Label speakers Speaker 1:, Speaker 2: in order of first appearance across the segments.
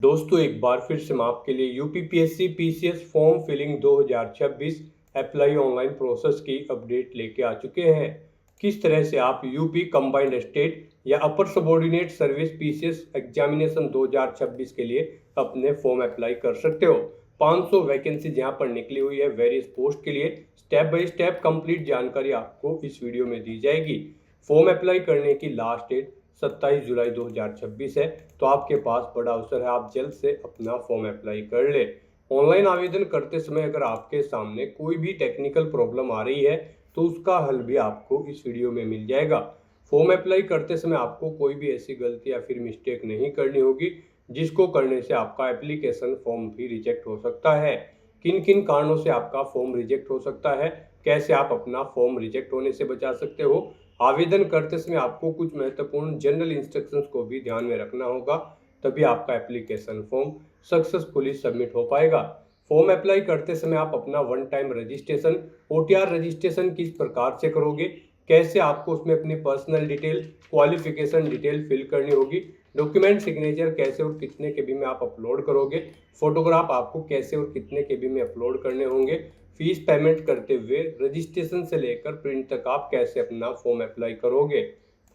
Speaker 1: दोस्तों एक बार फिर से मैं आपके लिए UPPSC PCS form filling 2026 apply online process की अपडेट लेके आ चुके हैं। किस तरह से आप यूपी कंबाइंड स्टेट या अपर सबऑर्डिनेट सर्विस पीसीएस एग्जामिनेशन 2026 के लिए अपने फॉर्म अप्लाई कर सकते हो। 500 वैकेंसी यहाँ पर निकली हुई है वेरियस पोस्ट के लिए। स्टेप बाय स्टेप कंप्लीट जानकारी आपको इस वीडियो में दी जाएगी। फॉर्म अप्लाई करने की लास्ट डेट 27 जुलाई 2026 है, तो आपके पास बड़ा अवसर है, आप जल्द से अपना फॉर्म अप्लाई कर ले। ऑनलाइन आवेदन करते समय अगर आपके सामने कोई भी टेक्निकल प्रॉब्लम आ रही है तो उसका हल भी आपको इस वीडियो में मिल जाएगा। फॉर्म अप्लाई करते समय आपको कोई भी ऐसी गलती या फिर मिस्टेक नहीं करनी होगी जिसको करने से आपका एप्लीकेशन फॉर्म भी रिजेक्ट हो सकता है। किन किन कारणों से आपका फॉर्म रिजेक्ट हो सकता है, कैसे आप अपना फॉर्म रिजेक्ट होने से बचा सकते हो, आवेदन करते समय आपको कुछ महत्वपूर्ण जनरल इंस्ट्रक्शंस को भी ध्यान में रखना होगा, तभी आपका एप्लीकेशन फॉर्म सक्सेसफुली सबमिट हो पाएगा। फॉर्म अप्लाई करते समय आप अपना one time registration OTR registration किस प्रकार से करोगे, कैसे आपको उसमें अपनी personal detail qualification detail fill करनी होगी, डॉक्यूमेंट सिग्नेचर कैसे और कितने केबी में आप अपलोड करोगे, फोटोग्राफ आपको कैसे और कितने केबी में अपलोड करने होंगे, फीस पेमेंट करते हुए रजिस्ट्रेशन से लेकर प्रिंट तक आप कैसे अपना फॉर्म अप्लाई करोगे,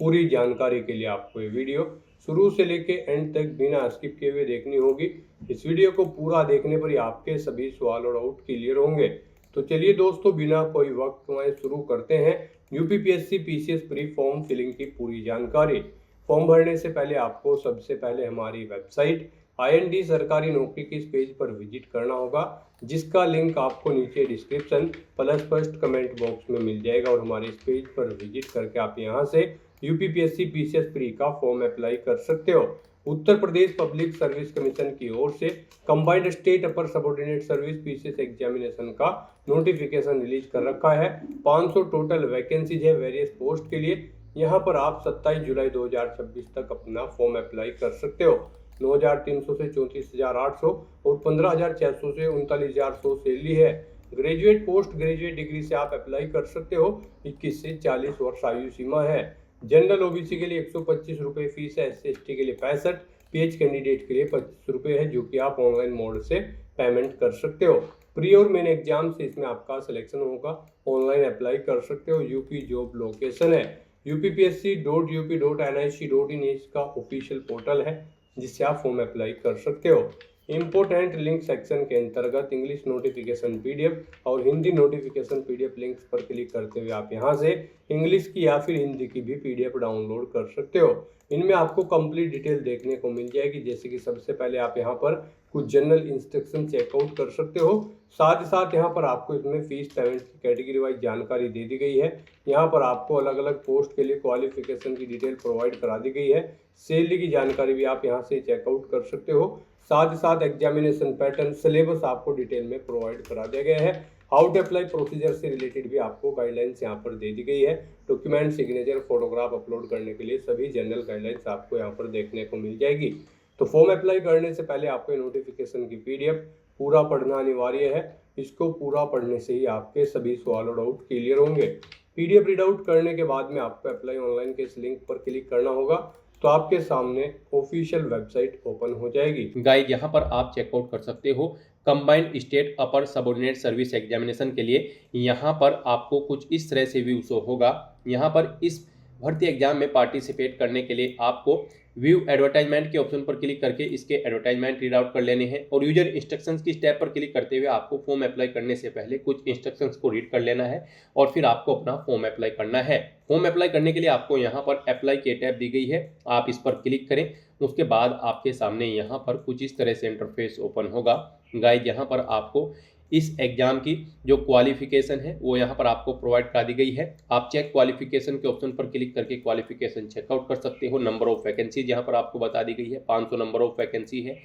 Speaker 1: पूरी जानकारी के लिए आपको ये वीडियो शुरू से लेके एंड तक बिना स्किप किए हुए देखनी होगी। इस वीडियो को पूरा देखने पर ही आपके सभी सवाल और डाउट क्लियर होंगे। तो चलिए दोस्तों बिना कोई वक्त गंवाए शुरू करते हैं UPPSC PCS pre form filling की पूरी जानकारी। फॉर्म भरने से पहले आपको सबसे पहले हमारी वेबसाइट IND सरकारी नौकरी के इस पेज पर विजिट करना होगा, जिसका लिंक आपको नीचे description plus first comment box में मिल जाएगा। और हमारे इस पेज पर विजिट करके आप यहां से यूपीपीएससी पीसीएस प्री का फॉर्म अप्लाई कर सकते हो। Uttar Pradesh public service commission की ओर से कंबाइंड स्टेट अपर सबऑर्डिनेट सर्विस पीसीएस एग्जामिनेशन का नोटिफिकेशन रिलीज कर रखा है। 500 टोटल वैकेंसीज है वेरियस पोस्ट के लिए। यहाँ पर आप 27 जुलाई 2026 तक अपना फॉर्म अप्लाई कर सकते हो। 9,300 से 34,800 और 15,600 से 39,100 सैलरी है। ग्रेजुएट पोस्ट ग्रेजुएट डिग्री से आप अप्लाई कर सकते हो। 21 से 40 वर्ष आयु सीमा है। जनरल ओबीसी के लिए 125 रुपये फीस है। SC/ST के लिए 65, PH कैंडिडेट के लिए 25 रुपये है, जो कि आप ऑनलाइन मोड से पेमेंट कर सकते हो। प्री और मेन एग्जाम से इसमें आपका सिलेक्शन होगा। ऑनलाइन अप्लाई कर सकते हो। यूपी जॉब लोकेशन है upsc.up.nic.in इसका ऑफिशियल पोर्टल है, जिससे आप फॉर्म अप्लाई कर सकते हो। इंपोर्टेंट लिंक सेक्शन के अंतर्गत इंग्लिश नोटिफिकेशन PDF और हिंदी नोटिफिकेशन PDF लिंक्स पर क्लिक करते हुए आप यहां से इंग्लिश की या फिर हिंदी की भी PDF डाउनलोड कर सकते हो। इनमें आपको कंप्लीट डिटेल देखने को मिल जाएगी, जैसे कि सबसे पहले आप यहां पर कुछ जनरल इंस्ट्रक्शन चेकआउट कर सकते हो। साथ ही साथ यहाँ पर आपको इसमें फीस पेमेंट की कैटेगरी वाइज जानकारी दे दी गई है। यहाँ पर आपको अलग अलग पोस्ट के लिए क्वालिफिकेशन की डिटेल प्रोवाइड करा दी गई है। सैलरी की जानकारी भी आप यहाँ से चेकआउट कर सकते हो। साथ ही साथ एग्जामिनेशन पैटर्न सिलेबस आपको डिटेल में प्रोवाइड करा दिया गया है। हाउ टू अप्लाई प्रोसीजर से रिलेटेड भी आपको गाइडलाइंस यहाँ पर दे दी गई है। डॉक्यूमेंट सिग्नेचर फोटोग्राफ अपलोड करने के लिए सभी जनरल गाइडलाइंस आपको यहाँ पर देखने को मिल जाएगी। तो फॉर्म अप्लाई करने से पहले आपको नोटिफिकेशन की PDF पूरा पढ़ना अनिवार्य है। इसको पूरा पढ़ने से ही आपके सभी सवाल और डाउट क्लियर होंगे। PDF रीड आउट करने के बाद में आपको अप्लाई ऑनलाइन के इस लिंक पर क्लिक करना होगा, तो आपके सामने ऑफिशियल वेबसाइट ओपन हो जाएगी।
Speaker 2: गाइस यहाँ पर आप चेकआउट कर सकते हो कंबाइंड स्टेट अपर सबऑर्डिनेट सर्विस एग्जामिनेशन के लिए। यहाँ पर आपको कुछ इस तरह से व्यू शो होगा। यहाँ पर इस भर्ती एग्जाम में पार्टिसिपेट करने के लिए आपको व्यू एडवर्टाइजमेंट के ऑप्शन पर क्लिक करके इसके एडवर्टाइजमेंट रीड आउट कर लेने हैं और यूजर इंस्ट्रक्शंस की स्टेप पर क्लिक करते हुए आपको फॉर्म अप्लाई करने से पहले कुछ इंस्ट्रक्शंस को रीड कर लेना है और फिर आपको अपना फॉर्म अप्लाई करना है। फॉर्म अप्लाई करने के लिए आपको यहाँ पर अप्लाई की टैब दी गई है, आप इस पर क्लिक करें। उसके बाद आपके सामने यहाँ पर कुछ इस तरह से इंटरफेस ओपन होगा। गाइस यहाँ पर आपको इस एग्जाम की जो क्वालिफिकेशन है वो यहाँ पर आपको प्रोवाइड करा दी गई है। आप चेक क्वालिफिकेशन के ऑप्शन पर क्लिक करके क्वालिफिकेशन चेकआउट कर सकते हो। नंबर ऑफ वैकेंसीज यहाँ पर आपको बता दी गई है, 500 नंबर ऑफ वैकेंसी है।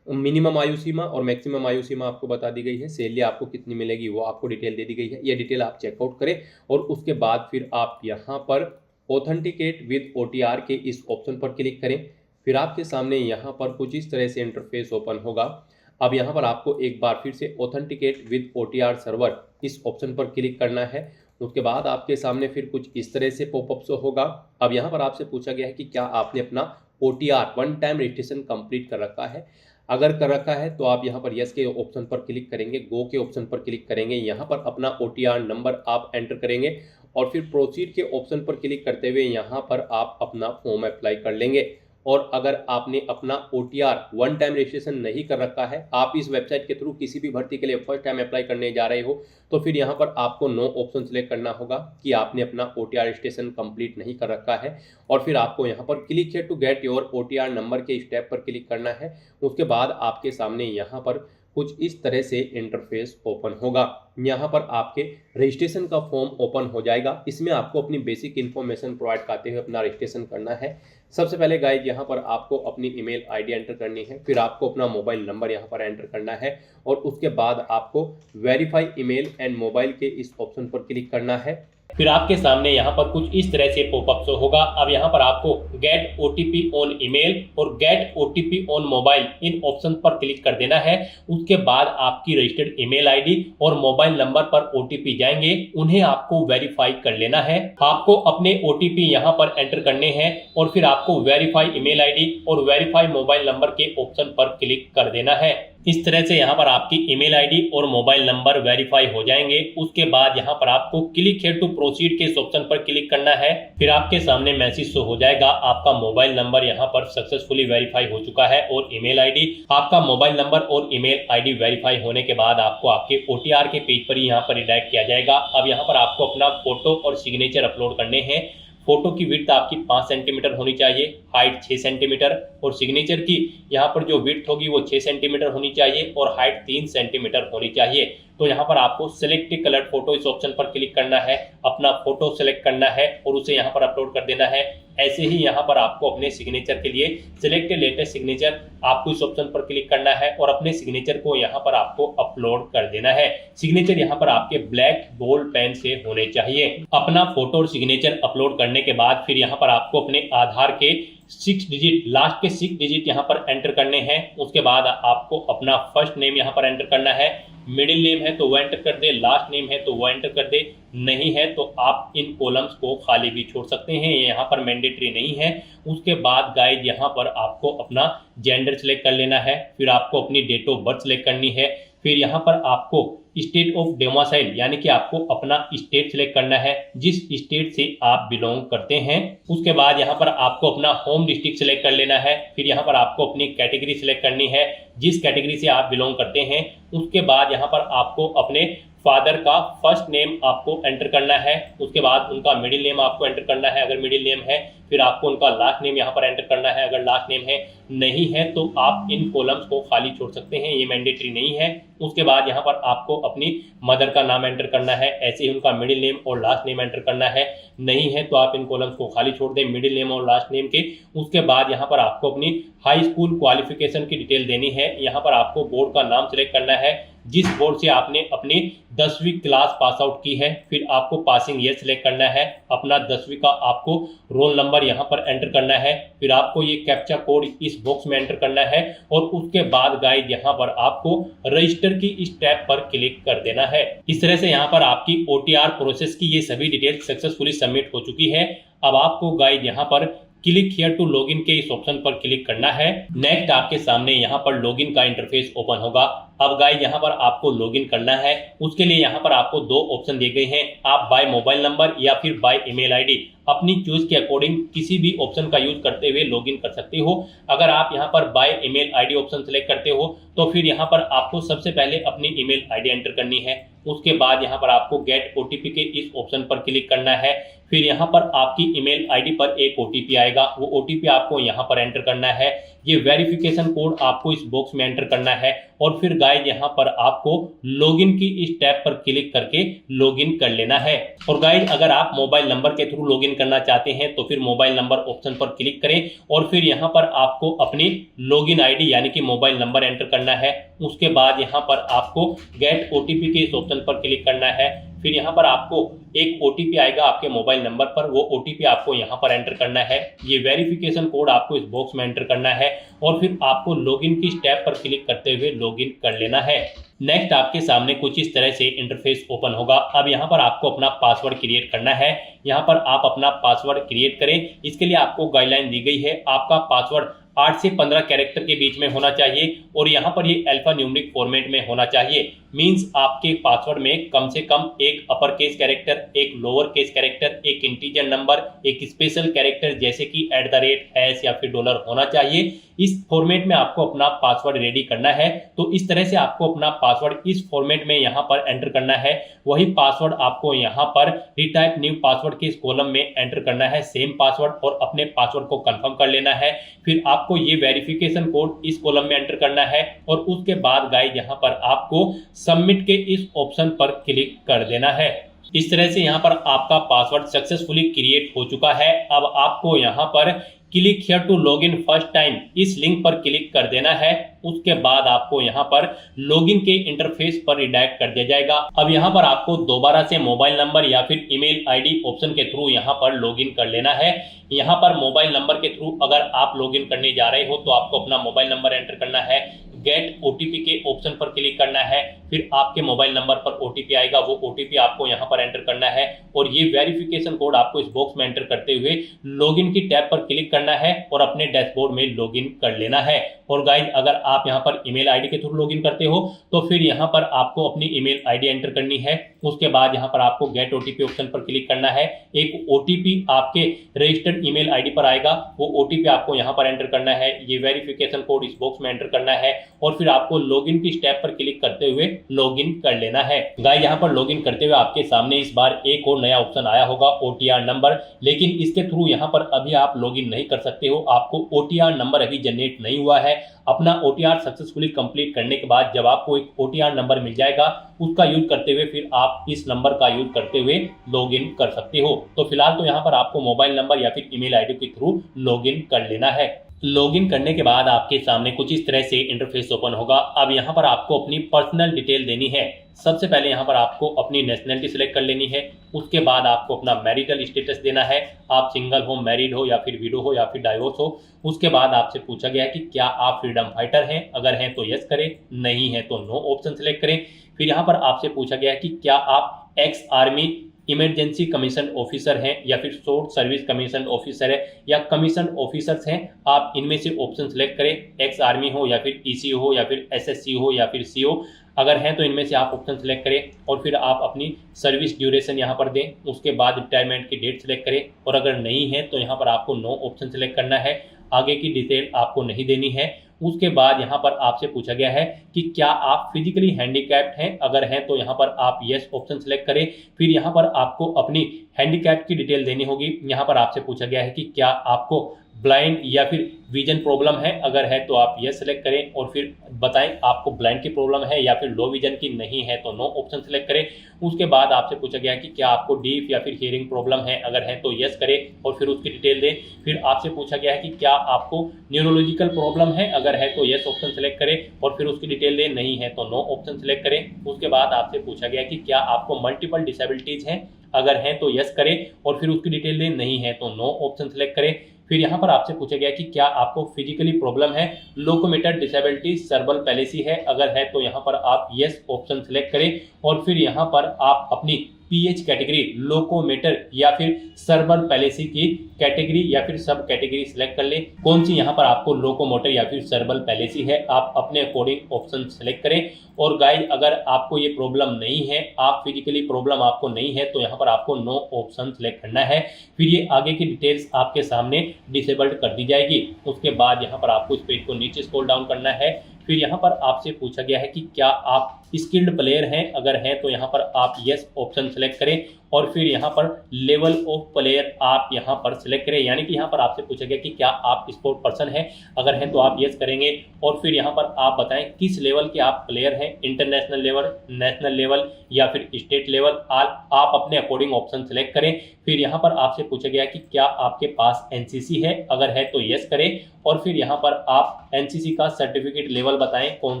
Speaker 2: मिनिमम आयु सीमा और मैक्सिमम आयु सीमा आपको बता दी गई है। सैलरी आपको कितनी मिलेगी वो आपको डिटेल दे दी गई है। ये डिटेल आप चेकआउट करें और उसके बाद फिर आप यहाँ पर ऑथेंटिकेट विद OTR के इस ऑप्शन पर क्लिक करें। फिर आपके सामने यहाँ पर कुछ इस तरह से इंटरफेस ओपन होगा। अब यहाँ पर आपको एक बार फिर से ऑथेंटिकेट विद OTR सर्वर इस ऑप्शन पर क्लिक करना है। उसके बाद आपके सामने फिर कुछ इस तरह से पॉपअप शो होगा। अब यहाँ पर आपसे पूछा गया है कि क्या आपने अपना OTR one time registration complete कर रखा है। अगर कर रखा है तो आप यहाँ पर यस के ऑप्शन पर क्लिक करेंगे, गो के ऑप्शन पर क्लिक करेंगे, यहाँ पर अपना OTR नंबर आप एंटर करेंगे और फिर प्रोसीड के ऑप्शन पर क्लिक करते हुए यहाँ पर आप अपना फॉर्म अप्लाई कर लेंगे। और अगर आपने अपना OTR वन टाइम रजिस्ट्रेशन नहीं कर रखा है, आप इस वेबसाइट के थ्रू किसी भी भर्ती के लिए फर्स्ट टाइम अप्लाई करने जा रहे हो, तो फिर यहाँ पर आपको नो ऑप्शन सेलेक्ट करना होगा कि आपने अपना OTR रजिस्ट्रेशन कंप्लीट नहीं कर रखा है। और फिर आपको यहाँ पर click here to get your OTR number के स्टेप पर क्लिक करना है। उसके बाद आपके सामने यहाँ पर कुछ इस तरह से इंटरफेस ओपन होगा। यहाँ पर आपके रजिस्ट्रेशन का फॉर्म ओपन हो जाएगा। इसमें आपको अपनी बेसिक इन्फॉर्मेशन प्रोवाइड करते हुए अपना रजिस्ट्रेशन करना है। सबसे पहले गाइज यहाँ पर आपको अपनी ईमेल आईडी एंटर करनी है, फिर आपको अपना मोबाइल नंबर यहाँ पर एंटर करना है और उसके बाद आपको वेरीफाई ईमेल एंड मोबाइल के इस ऑप्शन पर क्लिक करना है।
Speaker 3: फिर आपके सामने यहाँ पर कुछ इस तरह से पॉपअप शो होगा। अब यहाँ पर आपको गेट OTP ऑन ईमेल और गेट OTP ऑन मोबाइल इन ऑप्शन पर क्लिक कर देना है। उसके बाद आपकी रजिस्टर्ड ईमेल आईडी और मोबाइल नंबर पर OTP जाएंगे, उन्हें आपको वेरीफाई कर लेना है। आपको अपने OTP यहाँ पर एंटर करने हैं और फिर आपको वेरीफाई ईमेल आईडी और वेरीफाई मोबाइल नंबर के ऑप्शन पर क्लिक कर देना है। इस तरह से यहाँ पर आपकी ईमेल आईडी और मोबाइल नंबर वेरीफाई हो जाएंगे। उसके बाद यहाँ पर आपको क्लिक हियर टू प्रोसीड के इस ऑप्शन पर क्लिक करना है। फिर आपके सामने मैसेज शो हो जाएगा, आपका मोबाइल नंबर यहाँ पर सक्सेसफुली वेरीफाई हो चुका है और ईमेल आईडी। आपका मोबाइल नंबर और ईमेल आईडी वेरीफाई होने के बाद आपको आपके OTR के पेज पर यहाँ पर रिडायरेक्ट किया जाएगा। अब यहाँ पर आपको अपना फोटो और सिग्नेचर अपलोड करने हैं। फोटो की विड्थ आपकी 5 सेंटीमीटर होनी चाहिए, हाइट 6 सेंटीमीटर और सिग्नेचर की यहाँ पर जो विड्थ होगी वो 6 सेंटीमीटर होनी चाहिए और हाइट 3 सेंटीमीटर होनी चाहिए। तो यहाँ पर आपको सिलेक्ट कलर फोटो इस ऑप्शन पर क्लिक करना है, अपना फोटो सेलेक्ट करना है और उसे यहाँ पर अपलोड कर देना है। ऐसे ही यहाँ पर आपको अपने सिग्नेचर के लिए सिलेक्ट लेटेस्ट सिग्नेचर आपको इस ऑप्शन पर क्लिक करना है और अपने सिग्नेचर को यहाँ पर आपको अपलोड कर देना है। सिग्नेचर यहाँ पर आपके ब्लैक बोल्ड पेन से होने चाहिए। अपना फोटो और सिग्नेचर अपलोड करने के बाद फिर यहाँ पर आपको अपने आधार के 6 डिजिट लास्ट के 6 डिजिट यहाँ पर एंटर करने हैं। उसके बाद आपको अपना फर्स्ट नेम यहाँ पर एंटर करना है, मिडिल नेम है तो वो एंटर कर दे, लास्ट नेम है तो वो एंटर कर दे, नहीं है तो आप इन कॉलम्स को खाली भी छोड़ सकते हैं, ये यहाँ पर मैंडेटरी नहीं है। उसके बाद गाइड यहाँ पर आपको अपना जेंडर सेलेक्ट कर लेना है, फिर आपको अपनी डेट ऑफ बर्थ सेलेक्ट करनी है, फिर यहाँ पर आपको स्टेट ऑफ डोमिसाइल यानी कि आपको अपना स्टेट सेलेक्ट करना है, जिस स्टेट से आप बिलोंग करते हैं। उसके बाद यहाँ पर आपको अपना होम डिस्ट्रिक्ट सेलेक्ट कर लेना है, फिर यहाँ पर आपको अपनी कैटेगरी सेलेक्ट करनी है, जिस कैटेगरी से आप बिलोंग करते हैं। उसके बाद यहाँ पर आपको अपने फादर का फर्स्ट नेम आपको एंटर करना है, उसके बाद उनका मिडिल नेम आपको एंटर करना है अगर मिडिल नेम है, फिर आपको उनका लास्ट नेम यहाँ पर एंटर करना है अगर लास्ट नेम है, नहीं है तो आप इन कॉलम्स को खाली छोड़ सकते हैं, ये मैंडेटरी नहीं है। उसके बाद यहाँ पर आपको अपनी मदर का नाम एंटर करना है, ऐसे ही उनका मिडिल नेम और लास्ट नेम एंटर करना है, नहीं है तो आप इन कॉलम्स को खाली छोड़ दें मिडिल नेम और लास्ट नेम के। उसके बाद यहाँ पर आपको अपनी हाई स्कूल क्वालिफिकेशन की डिटेल देनी है, यहाँ पर आपको बोर्ड का नाम सेलेक्ट करना है, जिस बोर्ड से आपने अपनी 10वीं क्लास पास आउट की है, फिर आपको पासिंग ईयर सेलेक्ट करना है, अपना 10वीं का आपको रोल नंबर यहाँ पर एंटर करना है, फिर आपको ये कैप्चा कोड इस बॉक्स में एंटर करना है और उसके बाद गाइड यहाँ पर आपको रजिस्टर की इस टैब पर क्लिक कर देना है। इस तरह से यहाँ पर आपकी OTR प्रोसेस की ये सभी डिटेल सक्सेसफुली सबमिट हो चुकी है। अब आपको गाइड यहाँ पर क्लिक हियर टू लॉगिन के इस ऑप्शन पर क्लिक करना है। नेक्स्ट आपके सामने यहाँ पर लॉगिन का इंटरफेस ओपन होगा। अब गाइस यहाँ पर आपको लॉगिन करना है, उसके लिए यहाँ पर आपको 2 ऑप्शन दिए गए हैं, आप बाय मोबाइल नंबर या फिर बाय ईमेल आईडी अपनी चॉइस के अकॉर्डिंग किसी भी ऑप्शन का यूज करते हुए लॉगिन कर सकते हो। अगर आप यहाँ पर by email ID option select करते हो तो फिर यहाँ पर आपको सबसे पहले अपनी ईमेल आईडी एंटर करनी है, उसके बाद यहाँ पर आपको गेट OTP के इस ऑप्शन पर क्लिक करना है, फिर यहाँ पर आपकी ईमेल आईडी पर एक OTP आएगा, वो OTP आपको यहाँ पर एंटर करना है, ये वेरिफिकेशन कोड आपको इस बॉक्स में एंटर करना है और फिर गाइस यहाँ पर आपको लॉगिन की इस टैब पर क्लिक करके लॉगिन कर लेना है। और गाइस अगर आप मोबाइल नंबर के थ्रू लॉगिन करना चाहते हैं तो फिर मोबाइल नंबर ऑप्शन पर क्लिक करें और फिर यहाँ पर आपको अपनी लॉगिन आईडी यानी कि मोबाइल नंबर एंटर करना है, उसके बाद यहाँ पर आपको गेट OTP के इस ऑप्शन पर क्लिक करना है, फिर यहाँ पर आपको एक OTP आएगा आपके मोबाइल नंबर पर, वो OTP आपको यहाँ पर एंटर करना है, ये वेरिफिकेशन कोड आपको इस बॉक्स में एंटर करना है और फिर आपको लॉगिन की टैब पर क्लिक करते हुए लॉगिन कर लेना है। नेक्स्ट आपके सामने कुछ इस तरह से इंटरफेस ओपन होगा। अब यहाँ पर आपको अपना पासवर्ड क्रिएट करना है, यहाँ पर आप अपना पासवर्ड क्रिएट करें, इसके लिए आपको गाइडलाइन दी गई है, आपका पासवर्ड 8 से 15 कैरेक्टर के बीच में होना चाहिए और यहाँ पर ये अल्फा न्यूमेरिक फॉर्मेट में होना चाहिए। मींस आपके पासवर्ड में कम से कम एक अपर केस कैरेक्टर, एक लोअर केस कैरेक्टर, एक इंटीजर नंबर, एक स्पेशल कैरेक्टर जैसे कि @ या फिर डॉलर होना चाहिए। इस फॉर्मेट में आपको अपना पासवर्ड रेडी करना है। तो इस तरह से आपको अपना पासवर्ड इस फॉर्मेट में यहाँ पर एंटर करना है। वही पासवर्ड आपको यहाँ पर रिटाइप न्यू पासवर्ड के इस कॉलम में एंटर करना है, सेम पासवर्ड, और अपने पासवर्ड को कंफर्म कर लेना है। फिर आपको ये वेरिफिकेशन कोड इस कॉलम में एंटर करना है और उसके बाद गाइस यहाँ पर आपको सबमिट के इस ऑप्शन पर क्लिक कर देना है। इस तरह से यहाँ पर आपका पासवर्ड सक्सेसफुली क्रिएट हो चुका है। अब आपको यहाँ पर click here to login first time इस लिंक पर क्लिक कर देना है। उसके बाद आपको यहाँ पर लॉगिन के इंटरफेस पर रिडायरेक्ट कर दिया जाएगा। अब यहाँ पर आपको दोबारा से मोबाइल नंबर या फिर ईमेल आईडी ऑप्शन के थ्रू यहाँ पर लॉगिन कर लेना है। यहाँ पर मोबाइल नंबर के थ्रू अगर आप लॉगिन करने जा रहे हो तो आपको अपना मोबाइल नंबर एंटर करना है, गेट ओटीपी के ऑप्शन पर क्लिक करना है, फिर आपके मोबाइल नंबर पर ओटीपी आएगा, वो ओटीपी आपको यहाँ पर एंटर करना है और ये वेरिफिकेशन कोड आपको इस बॉक्स में एंटर करते हुए लॉगिन की टैब पर क्लिक करना है और अपने डैशबोर्ड में लॉगिन कर लेना है। और गाइस अगर आप यहाँ पर ईमेल आईडी के थ्रू लॉगिन करते हो तो फिर यहाँ पर आपको अपनी ईमेल आईडी एंटर करनी है। उसके बाद यहाँ पर आपको गेट ओटीपी ऑप्शन पर क्लिक करना है। एक ओटीपी आपके रजिस्टर्ड ईमेल आईडी पर आएगा, वो ओटीपी आपको यहाँ पर एंटर करना है। ये वेरिफिकेशन कोड इस बॉक्स में एंटर करना है और फिर आपको लॉगिन की स्टेप पर क्लिक करते हुए लॉगिन कर लेना है। गाइस यहाँ पर लॉगिन करते हुए आपके सामने इस बार एक और नया ऑप्शन आया होगा, ओटीआर नंबर, लेकिन इसके थ्रू यहाँ पर अभी आप लॉगिन नहीं कर सकते हो। आपको ओटीआर नंबर अभी जनरेट नहीं हुआ है। अपना ओटीआर सक्सेसफुली कंप्लीट करने के बाद जब आपको एक ओटीआर नंबर मिल जाएगा उसका यूज करते हुए फिर आप इस नंबर का यूज करते हुए लॉगिन कर सकते हो। तो फिलहाल तो यहाँ पर आपको मोबाइल नंबर या फिर ईमेल आईडी के थ्रू लॉगिन कर लेना है। लॉगिन करने के बाद आपके सामने कुछ इस तरह से इंटरफेस ओपन होगा। अब यहाँ पर आपको अपनी पर्सनल डिटेल देनी है। सबसे पहले यहाँ पर आपको अपनी नेशनलिटी सिलेक्ट कर लेनी है। उसके बाद आपको अपना मैरिटल स्टेटस देना है, आप सिंगल हो, मैरिड हो या फिर विडो हो या फिर डाइवोर्स हो। उसके बाद आपसे पूछा गया है कि क्या आप फ्रीडम फाइटर हैं, अगर हैं तो यस करें, नहीं है तो नो ऑप्शन सिलेक्ट करें। फिर यहाँ पर आपसे पूछा गया है कि क्या आप ex army emergency commission officer हैं या फिर शॉर्ट सर्विस कमीशन ऑफिसर है या कमीशन ऑफिसर्स हैं, आप इनमें से ऑप्शन सेलेक्ट करें। एक्स आर्मी हो या फिर ईसीओ हो या फिर एसएससी हो या फिर सीओ, अगर हैं तो इनमें से आप ऑप्शन सेलेक्ट करें और फिर आप अपनी सर्विस ड्यूरेशन यहाँ पर दें। उसके बाद रिटायरमेंट की डेट सेलेक्ट करें और अगर नहीं है तो यहाँ पर आपको नो ऑप्शन सेलेक्ट करना है। आगे की डिटेल आपको नहीं देनी है। उसके बाद यहाँ पर आपसे पूछा गया है कि क्या आप फिजिकली हैंडीकैप्ड हैं, अगर हैं तो यहाँ पर आप यस ऑप्शन सेलेक्ट करें। फिर यहाँ पर आपको अपनी हैंडीकैप की डिटेल देनी होगी। यहाँ पर आपसे पूछा गया है कि क्या आपको ब्लाइंड या फिर विजन प्रॉब्लम है, अगर है तो आप यस सेलेक्ट करें और फिर बताएं आपको ब्लाइंड की प्रॉब्लम है या फिर लो विजन की, नहीं है तो नो ऑप्शन सेलेक्ट करें। उसके बाद आपसे पूछा गया है कि क्या आपको डीप या फिर हियरिंग प्रॉब्लम है, अगर है तो यस करें और फिर उसकी डिटेल दें। फिर आपसे पूछा गया है कि क्या आपको न्यूरोलॉजिकल प्रॉब्लम है, अगर है तो यस ऑप्शन सेलेक्ट करें और फिर उसकी डिटेल दें, नहीं है तो नो ऑप्शन सेलेक्ट करें। उसके बाद आपसे पूछा गया है कि क्या आपको मल्टीपल डिसेबिलिटीज हैं, अगर हैं तो यस करें और फिर उसकी डिटेल दें, नहीं है तो नो ऑप्शन सेलेक्ट करें। फिर यहाँ पर आपसे पूछा गया कि क्या आपको फिजिकली प्रॉब्लम है, लोकोमोटर डिसेबिलिटी, सर्बल पैलेसी है, अगर है तो यहाँ पर आप यस ऑप्शन सेलेक्ट करें और फिर यहाँ पर आप अपनी पीएच कैटेगरी, लोकोमोटर या फिर सर्बल पैलेसी की कैटेगरी या फिर सब कैटेगरी सिलेक्ट कर लें। कौन सी यहाँ पर आपको लोकोमोटर या फिर सर्बल पैलेसी है, आप अपने अकॉर्डिंग ऑप्शन सेलेक्ट करें। और गाइस अगर आपको ये प्रॉब्लम नहीं है, आप फिजिकली प्रॉब्लम आपको नहीं है, तो यहाँ पर आपको नो ऑप्शन सेलेक्ट करना है। फिर ये आगे की डिटेल्स आपके सामने डिसेबल्ड कर दी जाएगी। उसके बाद यहाँ पर आपको इस पेज को नीचे स्क्रॉल डाउन करना है। फिर यहाँ पर आपसे पूछा गया है कि क्या आप स्किल्ड प्लेयर हैं, अगर हैं तो यहाँ पर आप यस ऑप्शन सेलेक्ट करें और फिर यहाँ पर लेवल ऑफ प्लेयर आप यहाँ पर सिलेक्ट करें। यानी कि यहाँ पर आपसे पूछा गया कि क्या आप स्पोर्ट पर्सन हैं, अगर हैं तो आप यस करेंगे और फिर यहाँ पर आप बताएं किस लेवल के आप प्लेयर हैं, इंटरनेशनल लेवल, नेशनल लेवल या फिर स्टेट लेवल, आप अपने अकॉर्डिंग ऑप्शन सेलेक्ट करें। फिर यहाँ पर आपसे पूछा गया कि क्या आपके पास एनसीसी है, अगर है तो यस करें और फिर यहाँ पर आप एनसीसी का सर्टिफिकेट लेवल बताएं कौन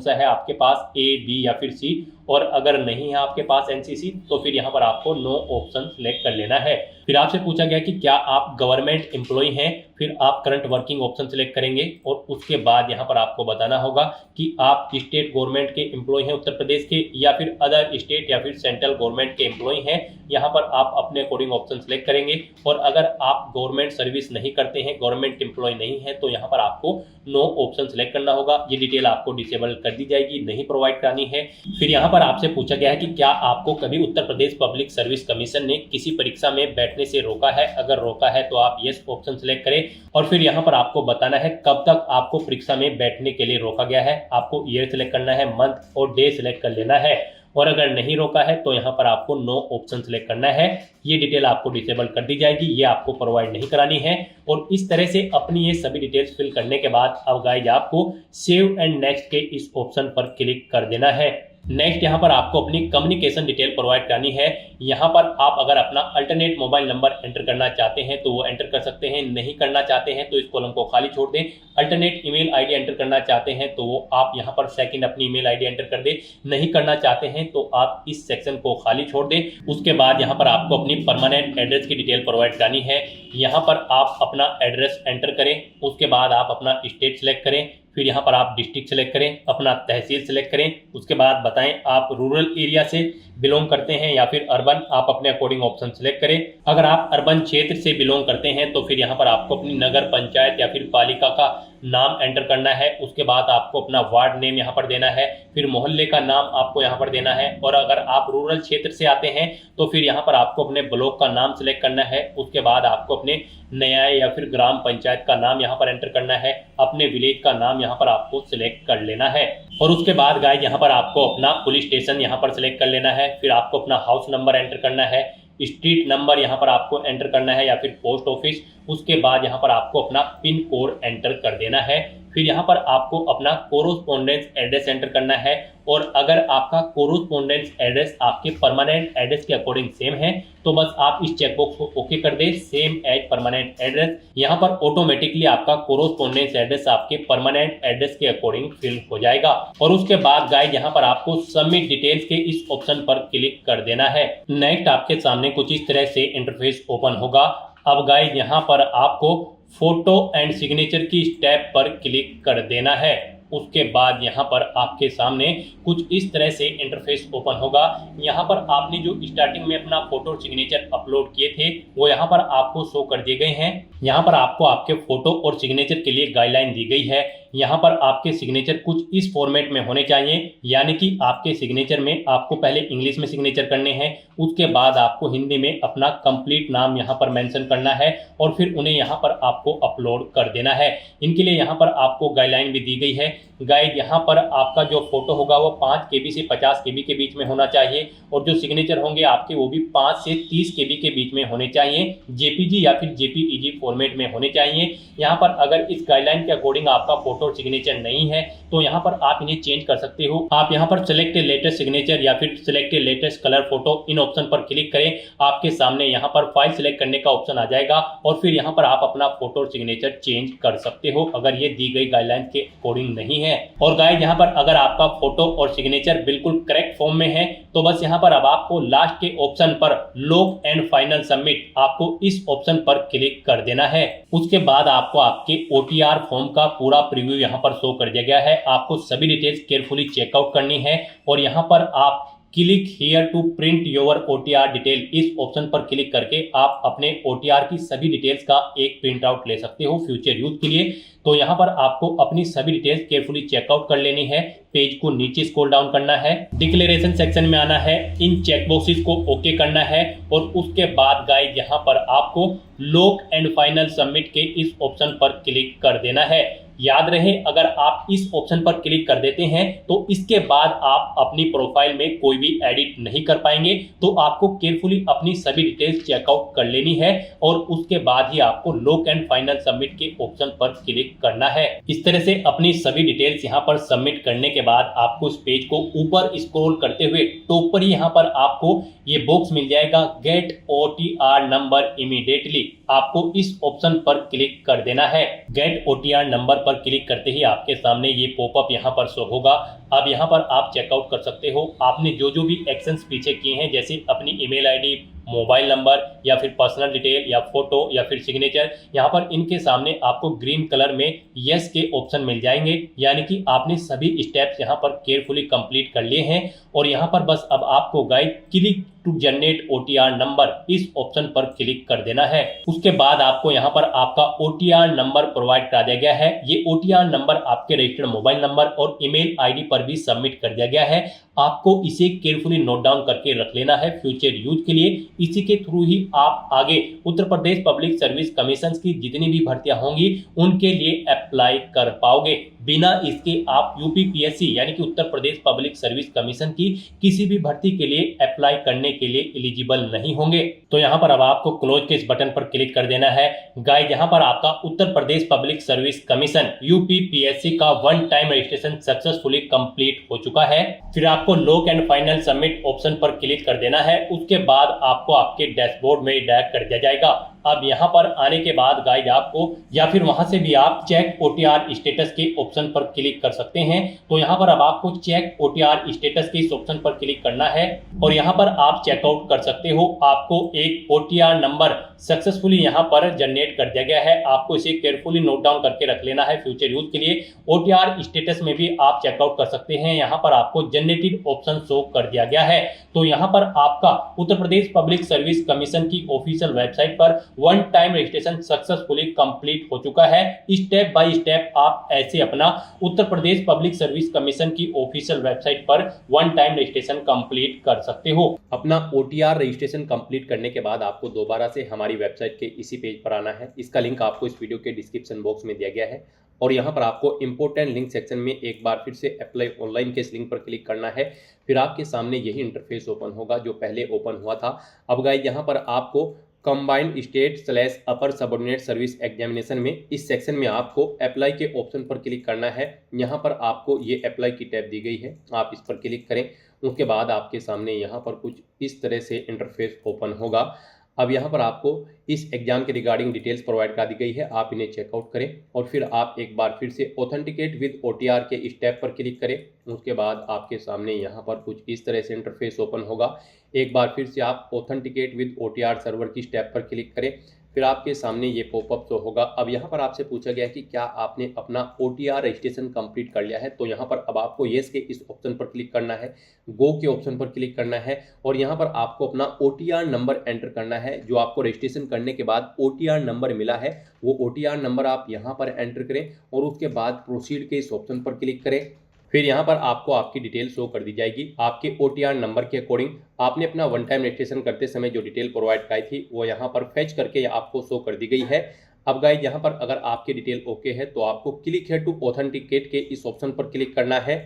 Speaker 3: सा है आपके पास, ए, बी या फिर सी, और अगर नहीं है आपके पास एनसीसी तो फिर यहाँ पर आपको नो ऑप्शन सेलेक्ट कर लेना है। फिर आपसे पूछा गया कि क्या आप गवर्नमेंट एम्प्लॉय हैं, फिर आप करंट वर्किंग ऑप्शन सेलेक्ट करेंगे और उसके बाद यहाँ पर आपको बताना होगा कि आप स्टेट गवर्नमेंट के एम्प्लॉय हैं उत्तर प्रदेश के, या फिर अदर स्टेट या फिर सेंट्रल गवर्नमेंट के एम्प्लॉय हैं। यहाँ पर आप अपने अकॉर्डिंग ऑप्शन सेलेक्ट करेंगे। और अगर आप गवर्नमेंट सर्विस नहीं करते हैं, गवर्नमेंट एम्प्लॉय नहीं है, तो यहाँ पर आपको नो ऑप्शन सेलेक्ट करना होगा। ये डिटेल आपको डिसेबल कर दी जाएगी, नहीं प्रोवाइड करानी है। फिर यहाँ पर आपसे पूछा गया है कि क्या आपको कभी Uttar Pradesh public service commission ने किसी परीक्षा में बैठने से रोका है। अगर रोका है तो आप यस ऑप्शन सेलेक्ट करें। और फिर यहाँ पर आपको बताना है कब तक आपको परीक्षा में बैठने के लिए रोका गया है। आपको ईयर सेलेक्ट करना है, मंथ और डे सेलेक्ट कर लेना है। और अगर नहीं रोका है तो यहाँ पर आपको नो ऑप्शन सेलेक्ट करना है। ये डिटेल आपको डिसेबल कर दी जाएगी, ये आपको प्रोवाइड नहीं करानी है। और इस तरह से अपनी ये सभी डिटेल्स फिल करने के बाद अब गाइज आपको सेव एंड नेक्स्ट के इस ऑप्शन पर क्लिक कर देना है। नेक्स्ट यहाँ पर आपको अपनी कम्युनिकेशन डिटेल प्रोवाइड करनी है। यहाँ पर आप अगर अपना अल्टरनेट मोबाइल नंबर एंटर करना चाहते हैं तो वो एंटर कर सकते हैं, नहीं करना चाहते हैं तो इस कॉलम को खाली छोड़ दें। अल्टरनेट ईमेल आईडी एंटर करना चाहते हैं तो वो आप यहाँ पर सेकंड अपनी ईमेल आईडी एंटर कर दें, नहीं करना चाहते हैं तो आप इस सेक्शन को खाली छोड़ दें। उसके बाद यहाँ पर आपको अपनी परमानेंट एड्रेस की डिटेल प्रोवाइड करनी है। यहाँ पर आप अपना एड्रेस एंटर करें, उसके बाद आप अपना स्टेट सेलेक्ट करें, फिर यहाँ पर आप डिस्ट्रिक्ट सेलेक्ट करें, अपना तहसील सेलेक्ट करें। उसके बाद बताएं आप रूरल एरिया से बिलोंग करते हैं या फिर अर्बन, आप अपने अकॉर्डिंग ऑप्शन सेलेक्ट करें। अगर आप अर्बन क्षेत्र से बिलोंग करते हैं तो फिर यहाँ पर आपको अपनी नगर पंचायत या फिर पालिका का नाम एंटर करना है। उसके बाद आपको अपना वार्ड नेम यहाँ पर देना है, फिर मोहल्ले का नाम आपको यहाँ पर देना है। और अगर आप रूरल क्षेत्र से आते हैं तो फिर यहाँ पर आपको अपने ब्लॉक का नाम सेलेक्ट करना है। उसके बाद आपको अपने न्याय या फिर ग्राम पंचायत का नाम यहाँ पर एंटर करना है, अपने विलेज का नाम यहाँ पर आपको सिलेक्ट कर लेना है। और उसके बाद गाइस यहाँ पर आपको अपना पुलिस स्टेशन यहाँ पर सिलेक्ट कर लेना है, फिर आपको अपना हाउस नंबर एंटर करना है, स्ट्रीट नंबर यहाँ पर आपको एंटर करना है या फिर पोस्ट ऑफिस। उसके बाद यहाँ पर आपको अपना पिन कोड एंटर कर देना है। फिर यहाँ पर आपको अपना कोरोस्पोंडेंस एड्रेस एंटर करना है। और अगर आपका कोरोस्पोंडेंस एड्रेस आपके परमानेंट एड्रेस के अकॉर्डिंग सेम है तो बस आप इस चेकबॉक्स को ओके कर दें, सेम एज परमानेंट एड्रेस। यहाँ पर ऑटोमेटिकली आपका कोरोस्पोंडेंस एड्रेस आपके परमानेंट एड्रेस के अकॉर्डिंग फिल हो जाएगा। और उसके बाद गाइस यहाँ पर आपको सबमिट डिटेल्स के इस ऑप्शन पर क्लिक कर देना है। नेक्स्ट आपके सामने कुछ इस तरह से इंटरफेस ओपन होगा। अब गाइस यहाँ पर आपको फोटो एंड सिग्नेचर की स्टेप पर क्लिक कर देना है। उसके बाद यहाँ पर आपके सामने कुछ इस तरह से इंटरफेस ओपन होगा। यहाँ पर आपने जो स्टार्टिंग में अपना फोटो और सिग्नेचर अपलोड किए थे वो यहाँ पर आपको शो कर दिए गए हैं। यहाँ पर आपको आपके फोटो और सिग्नेचर के लिए गाइडलाइन दी गई है। यहाँ पर आपके सिग्नेचर कुछ इस फॉर्मेट में होने चाहिए, यानी कि आपके सिग्नेचर में आपको पहले इंग्लिश में सिग्नेचर करने हैं, उसके बाद आपको हिंदी में अपना कंप्लीट नाम यहाँ पर मेंशन करना है और फिर उन्हें यहाँ पर आपको अपलोड कर देना है। इनके लिए यहाँ पर आपको गाइडलाइन भी दी गई है। गाइड यहाँ पर आपका जो फोटो होगा वो 5 KB से 50 KB के बीच में होना चाहिए और जो सिग्नेचर होंगे आपके वो भी 5 से 30 KB के बीच में होने चाहिए, JPG या फिर JPEG फॉर्मेट में होने चाहिए। यहाँ पर अगर इस गाइडलाइन के अकॉर्डिंग आपका फोटो और सिग्नेचर नहीं है तो यहाँ पर आप इन्हें चेंज कर सकते हो। आप यहाँ पर सिलेक्ट लेटेस्ट सिग्नेचर या फिर सिलेक्ट लेटेस्ट कलर फोटो इन ऑप्शन पर क्लिक करें। आपके सामने यहाँ पर फाइल सिलेक्ट करने का ऑप्शन आ जाएगा और फिर यहाँ पर आप अपना फोटो और सिग्नेचर चेंज कर सकते हो अगर ये दी गई गाइडलाइन के अकॉर्डिंग नहीं है। और गाइस यहाँ पर अगर आपका फोटो और सिग्नेचर बिल्कुल करेक्ट फॉर्म में है तो बस यहाँ पर अब आपको लास्ट के ऑप्शन पर लॉक एंड फाइनल सबमिट, आपको इस ऑप्शन पर क्लिक कर देना है। उसके बाद आपको आपके OTR फॉर्म का पूरा प्रीव्यू यहाँ पर शो कर दिया गया है। आपको सभी डिटेल्स केयरफुली चेकआउट करनी है और यहाँ पर आप click here to print your OTR detail, इस ऑप्शन पर क्लिक करके आप अपने OTR की सभी डिटेल्स का एक प्रिंट आउट ले सकते हो फ्यूचर यूज के लिए। तो यहाँ पर आपको अपनी सभी डिटेल्स केयरफुली चेकआउट कर लेनी है। पेज को नीचे स्क्रॉल डाउन करना है, डिक्लेरेशन सेक्शन में आना है, इन चेक बॉक्सेस को ओके करना है और उसके बाद गाइस यहाँ पर आपको लॉक एंड फाइनल सबमिट के इस ऑप्शन पर क्लिक कर देना है। याद रहे अगर आप इस ऑप्शन पर क्लिक कर देते हैं तो इसके बाद आप अपनी प्रोफाइल में कोई भी एडिट नहीं कर पाएंगे। तो आपको केयरफुली अपनी सभी डिटेल्स चेकआउट कर लेनी है और उसके बाद ही आपको लॉक एंड फाइनल सबमिट के ऑप्शन पर क्लिक करना है। इस तरह से अपनी सभी डिटेल्स यहाँ पर सबमिट करने के बाद आपको इस पेज को ऊपर स्क्रॉल करते हुए टॉप पर ही यहाँ पर आपको ये बॉक्स मिल जाएगा, गेट OTR नंबर इमीडिएटली। आपको इस ऑप्शन पर क्लिक कर देना है। गेट OTR नंबर पर क्लिक करते ही आपके सामने ये पॉपअप यहाँ पर शो होगा। अब यहाँ पर आप चेकआउट कर सकते हो आपने जो जो भी एक्शंस पीछे किए हैं, जैसे अपनी ईमेल आईडी, मोबाइल नंबर या फिर पर्सनल डिटेल या फोटो या फिर सिग्नेचर, यहाँ पर इनके सामने आपको ग्रीन कलर में यस के ऑप्शन मिल जाएंगे, यानी कि आपने सभी स्टेप्स यहाँ पर केयरफुली कंप्लीट कर लिए हैं। और यहाँ पर बस अब आपको guys click to generate OTR number इस ऑप्शन पर क्लिक कर देना है। उसके बाद आपको यहाँ पर आपका OTR नंबर प्रोवाइड करा दिया गया है। ये OTR नंबर आपके रजिस्टर्ड मोबाइल नंबर और ईमेल आईडी पर भी सबमिट कर दिया गया है। आपको इसे केयरफुली नोट डाउन करके रख लेना है फ्यूचर यूज के लिए। इसी के थ्रू ही आप आगे Uttar Pradesh public service commission की जितनी भी भर्तियां होंगी उनके लिए अप्लाई कर पाओगे। बिना इसके आप UPPSC यानी कि Uttar Pradesh public service commission की किसी भी भर्ती के लिए अप्लाई करने के लिए एलिजिबल नहीं होंगे। तो यहाँ पर अब आपको क्लोज के इस बटन पर क्लिक कर देना है। गाइस यहाँ पर आपका Uttar Pradesh public service commission UPPSC का one time registration successfully complete हो चुका है। फिर आपको lock and final submit option पर क्लिक कर देना है। उसके बाद आपको आपके डैशबोर्ड में डायरेक्ट कर दिया जाएगा। अब यहाँ पर आने के बाद गाइड आपको या फिर वहां से भी आप चेक OTR स्टेटस के ऑप्शन पर क्लिक कर सकते हैं। तो यहाँ पर अब आपको चेक OTR स्टेटस के इस ऑप्शन पर क्लिक करना है और यहाँ पर आप चेकआउट कर सकते हो। आपको एक OTR नंबर सक्सेसफुली यहाँ पर जनरेट कर दिया गया है। आपको इसे केयरफुली नोट डाउन करके रख लेना है फ्यूचर यूज के लिए। OTR स्टेटस में भी आप चेकआउट कर सकते हैं। यहाँ पर आपको जनरेटेड ऑप्शन शो कर दिया गया है। तो यहाँ पर आपका Uttar Pradesh public service commission की ऑफिशियल वेबसाइट पर one time registration successfully complete हो चुका है। स्टेप बाय स्टेप आप ऐसे अपना Uttar Pradesh public service commission की ऑफिशियल वेबसाइट पर वन टाइम रजिस्ट्रेशन कंप्लीट कर सकते हो।
Speaker 2: अपना OTR रजिस्ट्रेशन कंप्लीट करने के बाद आपको दोबारा से हमारी वेबसाइट के इसी पेज पर आना है। इसका लिंक आपको इस वीडियो के डिस्क्रिप्शन बॉक्स में दिया गया है और यहाँ पर आपको इंपॉर्टेंट लिंक सेक्शन में एक बार फिर से अप्लाई ऑनलाइन के इस लिंक पर क्लिक करना है। फिर आपके सामने यही इंटरफेस ओपन होगा जो पहले ओपन हुआ था। अब गाइस यहाँ पर आपको कंबाइंड स्टेट / अपर सबऑर्डिनेट सर्विस एग्जामिनेशन में इस सेक्शन में आपको अप्लाई के ऑप्शन पर क्लिक करना है। यहाँ पर आपको ये अप्लाई की टैब दी गई है, आप इस पर क्लिक करें। उसके बाद आपके सामने यहाँ पर कुछ इस तरह से इंटरफेस ओपन होगा। अब यहाँ पर आपको इस एग्जाम के रिगार्डिंग डिटेल्स प्रोवाइड कर दी गई है, आप इन्हें चेकआउट करें और फिर आप एक बार फिर से ऑथेंटिकेट विद OTR के स्टेप पर क्लिक करें। उसके बाद आपके सामने यहाँ पर कुछ इस तरह से इंटरफेस ओपन होगा। एक बार फिर से आप ऑथेंटिकेट विद OTR सर्वर की स्टेप पर क्लिक करें। फिर आपके सामने ये पॉपअप शो होगा। अब यहाँ पर आपसे पूछा गया कि क्या आपने अपना OTR रजिस्ट्रेशन कंप्लीट कर लिया है। तो यहाँ पर अब आपको येस के इस ऑप्शन पर क्लिक करना है, गो के ऑप्शन पर क्लिक करना है और यहाँ पर आपको अपना OTR नंबर एंटर करना है। जो आपको रजिस्ट्रेशन करने के बाद OTR नंबर मिला है वो OTR नंबर आप यहाँ पर एंटर करें और उसके बाद प्रोसीड के इस ऑप्शन पर क्लिक करें। फिर यहाँ पर आपको आपकी डिटेल शो कर दी जाएगी। आपके OTR नंबर के अकॉर्डिंग आपने अपना वन टाइम रजिस्ट्रेशन करते समय जो डिटेल प्रोवाइड कराई थी वो यहाँ पर फेच करके आपको शो कर दी गई है। अब गाइस यहाँ पर अगर आपकी डिटेल ओके है तो आपको क्लिक है टू ऑथेंटिकेट के इस ऑप्शन पर क्लिक करना है।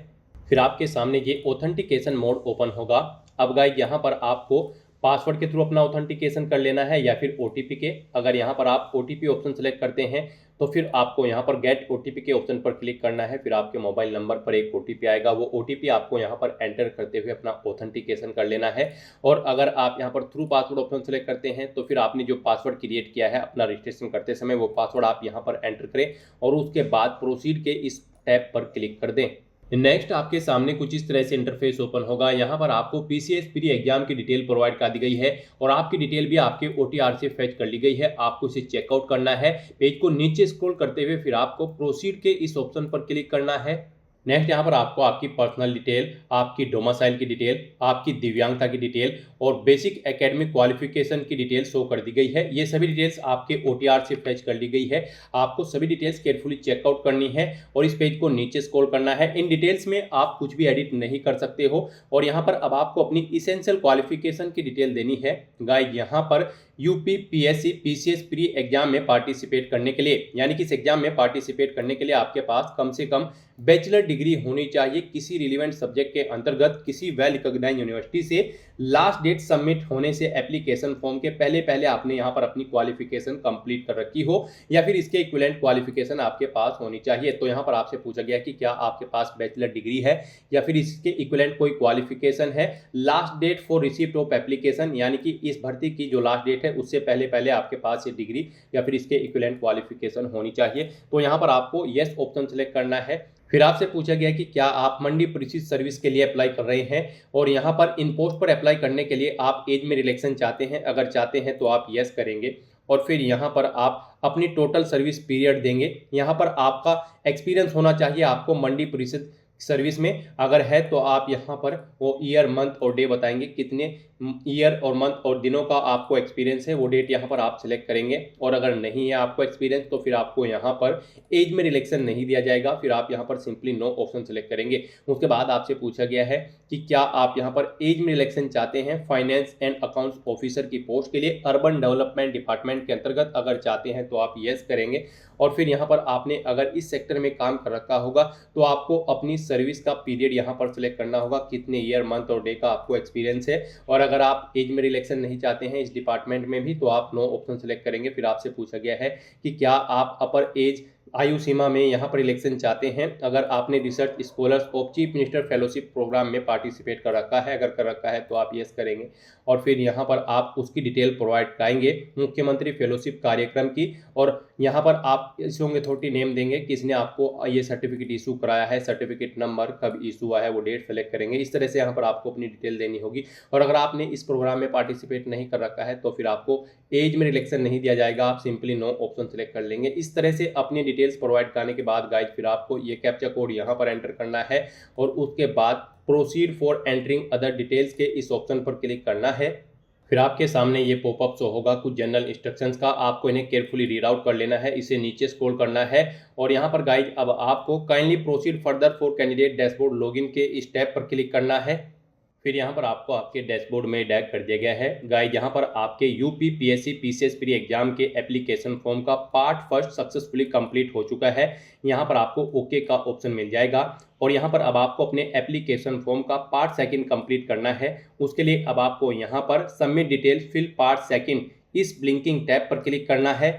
Speaker 2: फिर आपके सामने ये ऑथेंटिकेशन मोड ओपन होगा। अब गाइस यहाँ पर आपको पासवर्ड के थ्रू अपना ऑथेंटिकेशन कर लेना है या फिर OTP के। अगर यहाँ पर आप OTP ऑप्शन सेलेक्ट करते हैं तो फिर आपको यहाँ पर गेट OTP के ऑप्शन पर क्लिक करना है। फिर आपके मोबाइल नंबर पर एक OTP आएगा, वो OTP आपको यहाँ पर एंटर करते हुए अपना ऑथेंटिकेशन कर लेना है। और अगर आप यहाँ पर थ्रू पासवर्ड ऑप्शन सेलेक्ट करते हैं तो फिर आपने जो पासवर्ड क्रिएट किया है अपना रजिस्ट्रेशन करते समय वो पासवर्ड आप यहाँ पर एंटर करें और उसके बाद प्रोसीड के इस टैब पर क्लिक कर दें। नेक्स्ट आपके सामने कुछ इस तरह से इंटरफेस ओपन होगा। यहाँ पर आपको PCS प्री एग्जाम की डिटेल प्रोवाइड कर दी गई है और आपकी डिटेल भी आपके OTR से फेच कर ली गई है। आपको इसे चेकआउट करना है। पेज को नीचे स्क्रॉल करते हुए फिर आपको प्रोसीड के इस ऑप्शन पर क्लिक करना है। नेक्स्ट यहाँ पर आपको आपकी पर्सनल डिटेल, आपकी डोमिसाइल की डिटेल, आपकी दिव्यांगता की डिटेल और बेसिक एकेडमिक क्वालिफिकेशन की डिटेल शो कर दी गई है। ये सभी डिटेल्स आपके OTR से फेच कर ली गई है। आपको सभी डिटेल्स केयरफुली चेकआउट करनी है और इस पेज को नीचे स्क्रॉल करना है। इन डिटेल्स में आप कुछ भी एडिट नहीं कर सकते हो और यहाँ पर अब आपको अपनी इसेंशियल क्वालिफिकेशन की डिटेल देनी है। गाइस यहाँ पर UPPSC PCS प्री एग्जाम में पार्टिसिपेट करने के लिए यानी कि इस एग्जाम में पार्टिसिपेट करने के लिए आपके पास कम से कम बैचलर डिग्री होनी चाहिए किसी रिलेवेंट सब्जेक्ट के अंतर्गत किसी वेल रिकॉग्नाइज्ड यूनिवर्सिटी से। लास्ट डेट सबमिट होने से एप्लीकेशन फॉर्म के पहले आपने यहाँ पर अपनी क्वालिफिकेशन कंप्लीट कर रखी हो या फिर इसके इक्विवेलेंट क्वालिफिकेशन आपके पास होनी चाहिए। तो यहाँ पर आपसे पूछा गया कि क्या आपके पास बैचलर डिग्री है या फिर इसके इक्विवेलेंट कोई क्वालिफिकेशन है। Last date for receipt of application यानी कि इस भर्ती की जो लास्ट डेट है उससे पहले आपके पास ये डिग्री या फिर इसके इक्विवेलेंट क्वालिफिकेशन होनी चाहिए। तो यहाँ पर आपको यस ऑप्शन सेलेक्ट करना है। फिर आपसे पूछा गया कि क्या आप मंडी परिचित सर्विस के लिए अप्लाई कर रहे हैं और यहाँ पर इन पोस्ट पर अप्लाई करने के लिए आप एज में रिलैक्सेशन चाहते हैं। अगर चाहते हैं तो आप यस करेंगे और फिर यहाँ पर आप अपनी टोटल सर्विस पीरियड देंगे। यहाँ पर आपका एक्सपीरियंस होना चाहिए आपको मंडी परिचित सर्विस में। अगर है तो आप यहाँ पर वो ईयर मंथ और डे बताएंगे, कितने ईयर और मंथ और दिनों का आपको एक्सपीरियंस है, वो डेट यहाँ पर आप सिलेक्ट करेंगे। और अगर नहीं है आपको एक्सपीरियंस तो फिर आपको यहाँ पर एज में रिलैक्सेशन नहीं दिया जाएगा, फिर आप यहाँ पर सिंपली नो ऑप्शन सेलेक्ट करेंगे। उसके बाद आपसे पूछा गया है कि क्या आप यहाँ पर एज में रिलैक्सेशन चाहते हैं फाइनेंस एंड अकाउंट्स ऑफिसर की पोस्ट के लिए अर्बन डेवलपमेंट डिपार्टमेंट के अंतर्गत। अगर चाहते हैं तो आप यस करेंगे और फिर यहाँ पर आपने अगर इस सेक्टर में काम कर रखा होगा तो आपको अपनी सर्विस का पीरियड यहाँ पर सिलेक्ट करना होगा, कितने ईयर मंथ और डे का आपको एक्सपीरियंस है। और अगर आप एज में रिलैक्सेशन नहीं चाहते हैं इस डिपार्टमेंट में भी तो आप नो ऑप्शन सेलेक्ट करेंगे। फिर आपसे पूछा गया है कि क्या आप अपर एज आयु सीमा में यहाँ पर इलेक्शन चाहते हैं। अगर आपने research scholars of chief minister fellowship programme में पार्टिसिपेट कर रखा है, अगर कर रखा है तो आप यस करेंगे और फिर यहाँ पर आप उसकी डिटेल प्रोवाइड कराएंगे मुख्यमंत्री फेलोशिप कार्यक्रम की। और यहाँ पर आप इशूइंग अथॉरिटी नेम देंगे, किसने आपको ये सर्टिफिकेट इशू कराया है, सर्टिफिकेट नंबर, कब इशू हुआ है, वो डेट सेलेक्ट करेंगे। इस तरह से यहाँ पर आपको अपनी डिटेल देनी होगी। और अगर आपने इस प्रोग्राम में पार्टिसिपेट नहीं कर रखा है तो फिर आपको एज में रिलैक्सेशन नहीं दिया जाएगा, आप सिंपली नो ऑप्शन सेलेक्ट कर लेंगे। इस तरह से अपनी डिटेल्स प्रोवाइड करने के बाद गाइज फिर आपको ये कैप्चा कोड यहाँ पर एंटर करना है और उसके बाद proceed for entering other details के इस ऑप्शन पर क्लिक करना है। फिर आपके सामने ये पॉपअप शो होगा कुछ जनरल इंस्ट्रक्शंस का, आपको इन्हें केयरफुली रीड आउट कर लेना है, इसे नीचे स्क्रॉल करना है और यहाँ पर गाइज अब आपको kindly proceed further for candidate dashboard login के इस टैब पर क्लिक करना है। फिर यहाँ पर आपको आपके डैशबोर्ड में डैग कर दिया गया है। गाइज यहाँ पर आपके UP PSC PCS pre exam के एप्लीकेशन फॉर्म का पार्ट फर्स्ट सक्सेसफुली कंप्लीट हो चुका है। यहाँ पर आपको ओके का ऑप्शन मिल जाएगा और यहाँ पर अब आपको अपने एप्लीकेशन फॉर्म का पार्ट सेकंड कंप्लीट करना है। उसके लिए अब आपको यहाँ पर submit details fill part second इस ब्लिंकिंग टैब पर क्लिक करना है।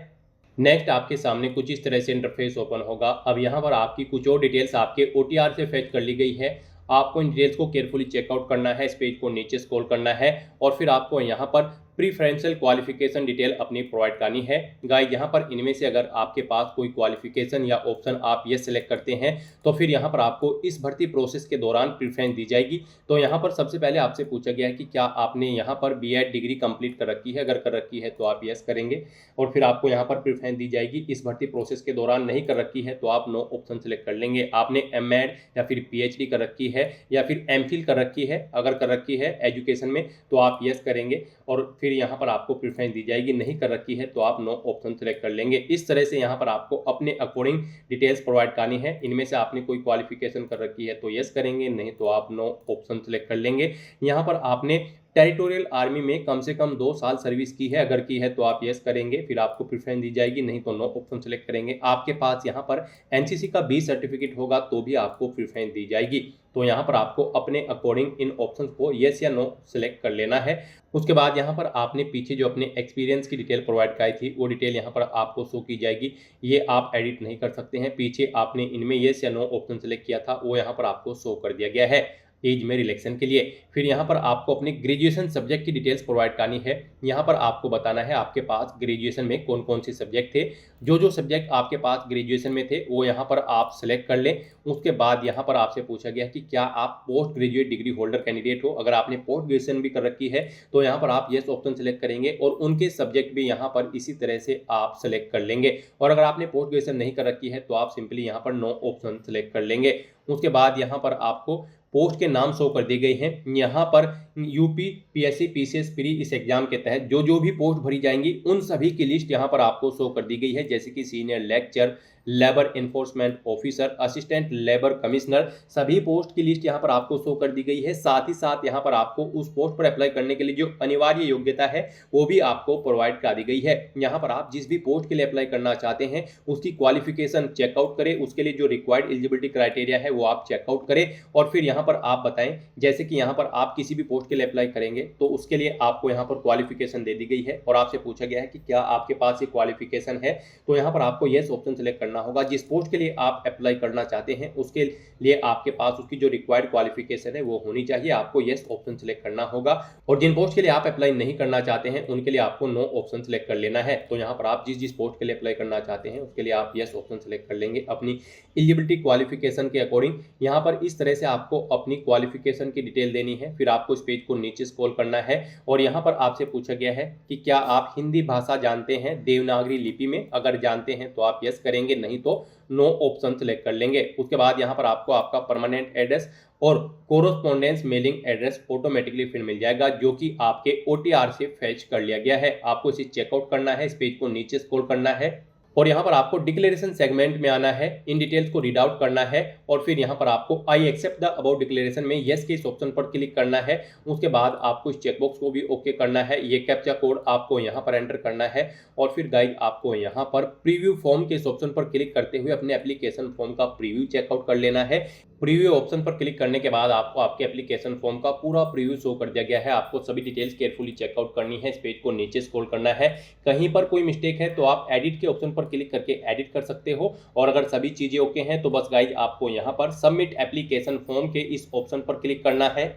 Speaker 2: नेक्स्ट आपके सामने कुछ इस तरह से इंटरफेस ओपन होगा। अब यहाँ पर आपकी कुछ और डिटेल्स आपके OTR से फेच कर ली गई है। आपको इन डिटेल्स को केयरफुली चेकआउट करना है, इस पेज को नीचे स्क्रॉल करना है और फिर आपको यहाँ पर प्रीफरेंशियल क्वालिफिकेशन डिटेल अपनी प्रोवाइड करनी है। गाइस यहाँ पर इनमें से अगर आपके पास कोई क्वालिफिकेशन या ऑप्शन आप ये सिलेक्ट करते हैं तो फिर यहाँ पर आपको इस भर्ती प्रोसेस के दौरान प्रीफरेंस दी जाएगी। तो यहाँ पर सबसे पहले आपसे पूछा गया है कि क्या आपने यहाँ पर BEd डिग्री कंप्लीट कर रखी है, अगर कर रखी है तो आप यस करेंगे और फिर आपको यहाँ पर प्रीफरेंस दी जाएगी। इस भर्ती प्रोसेस के दौरान नहीं कर रखी है तो आप नो ऑप्शन सेलेक्ट कर लेंगे। आपने MEd या फिर PhD कर रखी है या फिर MPhil कर रखी है, अगर कर रखी है एजुकेशन में तो आप यस करेंगे और फिर यहाँ पर आपको प्रेफरेंस दी जाएगी। नहीं कर रखी है तो आप नो ऑप्शन सेलेक्ट कर लेंगे। इस तरह से यहाँ पर आपको अपने अकॉर्डिंग डिटेल्स प्रोवाइड करनी है। इनमें से आपने कोई क्वालिफिकेशन कर रखी है तो यस करेंगे, नहीं तो आप नो ऑप्शन सेलेक्ट कर लेंगे। यहाँ पर आपने टेरिटोरियल आर्मी में कम से कम 2 साल सर्विस की है, अगर की है तो आप यस करेंगे, फिर आपको प्रेफरेंस दी जाएगी, नहीं तो नो ऑप्शन सेलेक्ट करेंगे। आपके पास यहाँ पर NCC का B सर्टिफिकेट होगा तो भी आपको प्रेफरेंस दी जाएगी। तो यहाँ पर आपको अपने अकॉर्डिंग इन ऑप्शंस को यस या नो सेलेक्ट कर लेना है। उसके बाद यहाँ पर आपने पीछे जो अपने एक्सपीरियंस की डिटेल प्रोवाइड कराई थी वो डिटेल यहाँ पर आपको शो की जाएगी। ये आप एडिट नहीं कर सकते हैं। पीछे आपने इनमें यस या नो ऑप्शन सेलेक्ट किया था वो यहाँ पर आपको शो कर दिया गया है एज में रिलैक्सेशन के लिए। फिर यहाँ पर आपको अपने ग्रेजुएशन सब्जेक्ट की डिटेल्स प्रोवाइड करनी है। यहाँ पर आपको बताना है आपके पास ग्रेजुएशन में कौन कौन से सब्जेक्ट थे। जो सब्जेक्ट आपके पास ग्रेजुएशन में थे वो यहाँ पर आप सिलेक्ट कर लें। उसके बाद यहाँ पर आपसे पूछा गया कि क्या आप post graduate degree holder candidate हो। अगर आपने पोस्ट ग्रेजुएशन भी कर रखी है तो यहाँ पर आप यस ऑप्शन सेलेक्ट करेंगे और उनके सब्जेक्ट भी यहाँ पर इसी तरह से आप सेलेक्ट कर लेंगे। और अगर आपने पोस्ट ग्रेजुएशन नहीं कर रखी है तो आप सिंपली यहाँ पर नो ऑप्शन सेलेक्ट कर लेंगे। उसके बाद यहाँ पर आपको पोस्ट के नाम शो कर दिए गए हैं। यहाँ पर यूपी पीएससी पीसीएस प्री इस एग्जाम के तहत जो भी पोस्ट भरी जाएंगी उन सभी की लिस्ट यहाँ पर आपको शो कर दी गई है, जैसे कि senior lecture, labour enforcement officer, assistant labour commissioner, सभी पोस्ट की लिस्ट यहाँ पर आपको शो कर दी गई है। साथ ही साथ यहाँ पर आपको उस पोस्ट पर अप्लाई करने के लिए जो अनिवार्य योग्यता है वो भी आपको प्रोवाइड कर दी गई है। यहाँ पर आप जिस भी पोस्ट के लिए अप्लाई करना चाहते हैं उसकी क्वालिफिकेशन चेकआउट करें, उसके लिए जो रिक्वायर्ड एलिजिबिलिटी क्राइटेरिया है वो आप चेकआउट करें और फिर यहाँ पर आप बताएं, जैसे कि यहाँ पर आप किसी भी पोस्ट के लिए अप्लाई करेंगे तो उसके लिए आपको यहाँ पर क्वालिफिकेशन दे दी गई है और आपसे पूछा गया है कि क्या आपके पास ये क्वालिफिकेशन है। तो यहाँ पर आपको यस ऑप्शन सेलेक्ट करना करना होगा। जिस पोस्ट के लिए आप अप्लाई करना चाहते हैं उसके लिए आपके पास उसकी जो रिक्वायर्ड क्वालिफिकेशन है वो होनी चाहिए, आपको येस ऑप्शन सेलेक्ट करना होगा। और जिन पोस्ट के लिए आप अप्लाई नहीं करना चाहते हैं उनके लिए आपको नो ऑप्शन सेलेक्ट कर लेना है। तो यहाँ पर आप जिस पोस्ट के लिए अप्लाई करना चाहते हैं उसके लिए आप येस ऑप्शन सेलेक्ट कर लेंगे अपनी एलिजिबिलिटी क्वालिफिकेशन के अकॉर्डिंग। यहाँ पर इस तरह से आपको अपनी क्वालिफिकेशन की डिटेल देनी है। फिर आपको इस पेज को नीचे स्क्रॉल करना है और यहाँ पर आपसे पूछा गया है कि क्या आप हिंदी भाषा जानते हैं देवनागरी लिपि में। अगर जानते हैं तो आप यस करेंगे, नहीं तो नो ऑप्शन सेलेक्ट कर लेंगे। उसके बाद यहाँ पर आपको आपका परमानेंट एड्रेस और कोरोस्पोंडेंस मेलिंग एड्रेस ऑटोमेटिकली फिर मिल जाएगा, जो कि आपके OTR से फैच कर लिया गया है। आपको इसे चेकआउट करना है, इस पेज को नीचे स्क्रॉल करना है और यहाँ पर आपको डिक्लेरेशन सेगमेंट में आना है, इन डिटेल्स को रीड आउट करना है और फिर यहाँ पर आपको I accept the about declaration में यस के इस ऑप्शन पर क्लिक करना है। उसके बाद आपको इस चेकबॉक्स को भी ओके करना है, ये कैप्चा कोड आपको यहाँ पर एंटर करना है और फिर गाइड आपको यहाँ पर प्रीव्यू फॉर्म के इस ऑप्शन पर क्लिक करते हुए अपने एप्लीकेशन फॉर्म का प्रीव्यू चेकआउट कर लेना है। प्रीव्यू ऑप्शन पर क्लिक करने के बाद आपको आपके एप्लीकेशन फॉर्म का पूरा प्रीव्यू शो कर दिया गया है। आपको सभी डिटेल्स केयरफुली चेकआउट करनी है, इस पेज को नीचे स्क्रॉल करना है। कहीं पर कोई मिस्टेक है तो आप एडिट के ऑप्शन पर क्लिक करके एडिट कर सकते हो और अगर सभी चीजें ओके हैं तो बस गाइज आपको यहाँ पर सबमिट एप्लीकेशन फॉर्म के इस ऑप्शन पर क्लिक करना है।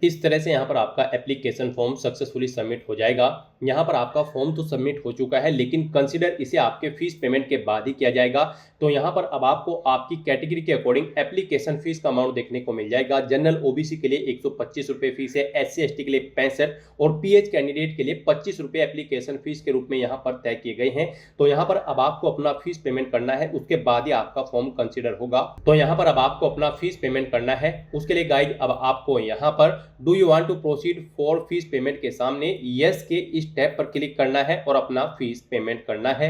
Speaker 2: इस तरह से यहाँ पर आपका एप्लीकेशन फॉर्म सक्सेसफुली सबमिट हो जाएगा। यहाँ पर आपका फॉर्म तो सबमिट हो चुका है लेकिन कंसीडर इसे आपके फीस पेमेंट के बाद ही किया जाएगा। तो यहाँ पर अब आपको आपकी कैटेगरी के अकॉर्डिंग एप्लीकेशन फीस का अमाउंट देखने को मिल जाएगा। जनरल OBC के लिए 125 रुपये फीस है, SC/ST के लिए 65 और PH कैंडिडेट के लिए 25 रुपये एप्लीकेशन फीस के रूप में यहाँ पर तय किए गए हैं। तो यहाँ पर अब आपको अपना फीस पेमेंट करना है, उसके बाद ही आपका फॉर्म कंसिडर होगा। तो यहाँ पर अब आपको अपना फीस पेमेंट करना है, उसके लिए गाइड अब आपको यहाँ पर do you want to proceed for fees payment के सामने यस के इस टैब पर क्लिक करना है और अपना फीस पेमेंट करना है।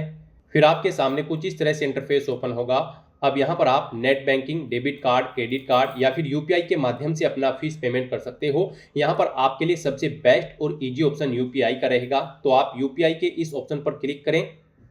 Speaker 2: फिर आपके सामने कुछ इस तरह से इंटरफेस ओपन होगा। अब यहाँ पर आप net banking, debit card, credit card या फिर UPI के माध्यम से अपना फीस पेमेंट कर सकते हो। यहाँ पर आपके लिए सबसे बेस्ट और इजी ऑप्शन UPI का रहेगा, तो आप UPI के इस ऑप्शन पर क्लिक करें।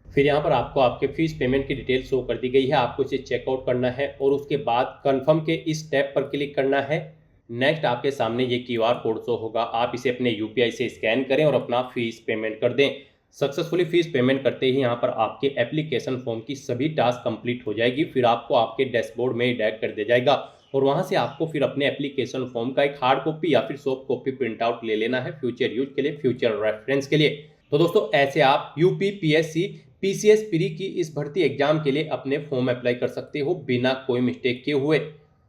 Speaker 2: फिर यहाँ पर आपको आपके फीस पेमेंट की डिटेल शो कर दी गई है, आपको इसे चेकआउट करना है और उसके बाद कन्फर्म के इस टैब पर क्लिक करना है। नेक्स्ट आपके सामने ये QR कोड शो होगा, आप इसे अपने UPI से स्कैन करें और अपना फीस पेमेंट कर दें। सक्सेसफुली फीस पेमेंट करते ही यहाँ पर आपके एप्लीकेशन फॉर्म की सभी टास्क कंप्लीट हो जाएगी। फिर आपको आपके डैशबोर्ड में डायरेक्ट कर दिया जाएगा और वहाँ से आपको फिर अपने एप्लीकेशन फॉर्म का एक हार्ड कॉपी या फिर सॉफ्ट कॉपी प्रिंट आउट ले लेना है फ्यूचर यूज के लिए, फ्यूचर रेफरेंस के लिए। तो दोस्तों ऐसे आप UP PSC PCS प्री की इस भर्ती एग्जाम के लिए अपने फॉर्म अप्लाई कर सकते हो बिना कोई मिस्टेक किए हुए।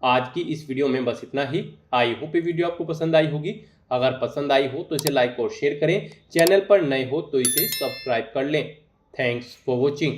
Speaker 2: आज की इस वीडियो में बस इतना ही। आई होप ये वीडियो आपको पसंद आई होगी। अगर पसंद आई हो तो इसे लाइक और शेयर करें, चैनल पर नए हो तो इसे सब्सक्राइब कर लें। Thanks for watching.